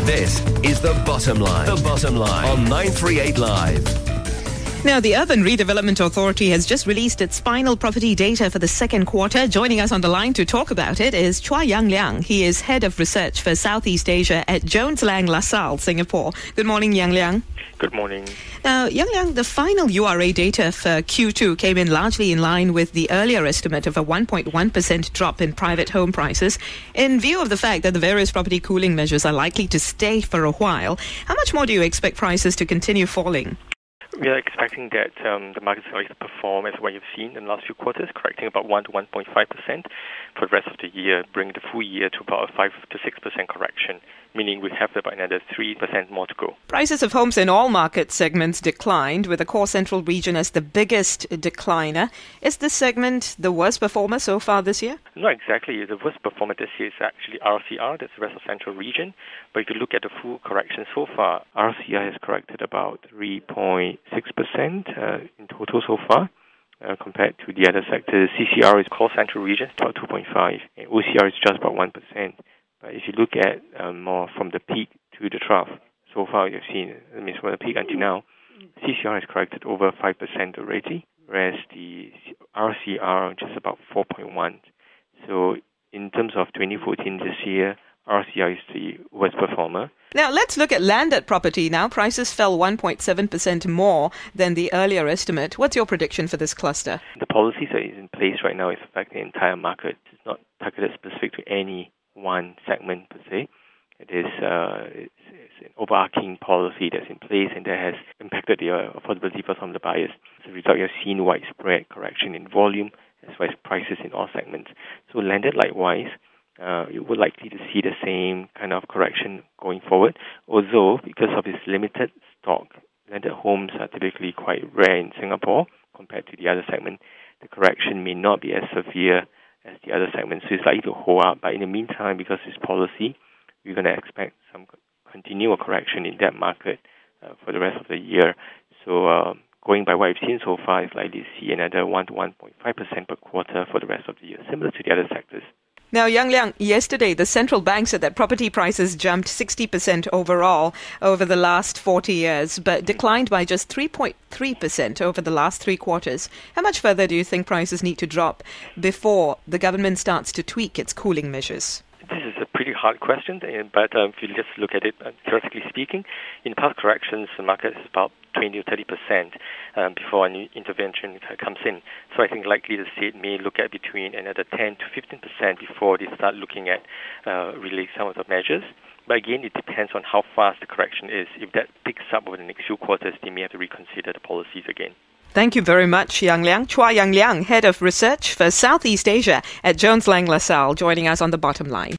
This is The Bottom Line. The Bottom Line on 938 Live. Now, the Urban Redevelopment Authority has just released its final property data for the second quarter. Joining us on the line to talk about it is Liang. He is Head of Research for Southeast Asia at Jones Lang LaSalle, Singapore. Good morning, Liang. Good morning. Now, Liang, the final URA data for Q2 came in largely in line with the earlier estimate of a 1.1% drop in private home prices. In view of the fact that the various property cooling measures are likely to stay for a while, how much more do you expect prices to continue falling? We are expecting that the market is likely to perform as what you've seen in the last few quarters, correcting about 1 to 1.5% for the rest of the year, bringing the full year to about a 5 to 6% correction, meaning we have about another 3% more to go. Prices of homes in all market segments declined, with the core central region as the biggest decliner. Is this segment the worst performer so far this year? Not exactly. The worst performer this year is actually RCR, that's the rest of central region. But if you look at the full correction so far, RCR has corrected about 3.6% in total so far, compared to the other sectors. CCR is core central region, about 2.5%, and OCR is just about 1%. But if you look at more from the peak to the trough, so far you've seen, that means from the peak until now, CCR has corrected over 5% already, whereas the RCR just about 4.1%. So in terms of 2014 this year, RCR is the worst performer. Now, let's look at landed property now. Prices fell 1.7% more than the earlier estimate. What's your prediction for this cluster? The policies that is in place right now is affecting the entire market. It's not targeted specific to any one segment per se. It is it's an overarching policy that's in place, and that has impacted the affordability for some of the buyers. As a result, you've seen widespread correction in volume as well as prices in all segments. So landed likewise, you would likely to see the same kind of correction going forward, although because of its limited stock, landed homes are typically quite rare in Singapore compared to the other segment. The correction may not be as severe as the other segments, so it's likely to hold up. But in the meantime, because it's policy, we're going to expect some continual correction in that market for the rest of the year. So going by what I've seen so far, it's likely to see another 1 to 1.5% per quarter for the rest of the year, similar to the other sectors. Now, Liang, yesterday the central bank said that property prices jumped 60% overall over the last 40 years, but declined by just 3.3% over the last 3 quarters. How much further do you think prices need to drop before the government starts to tweak its cooling measures? This is a pretty hard question, but if you just look at it, theoretically speaking, in past corrections, the market is about 20 to 30% before a new intervention comes in. So I think likely the state may look at between another 10 to 15% before they start looking at release some of the measures. But again, it depends on how fast the correction is. If that picks up over the next few quarters, they may have to reconsider the policies again. Thank you very much, Liang. Liang, Head of Research for Southeast Asia at Jones Lang LaSalle, joining us on The Bottom Line.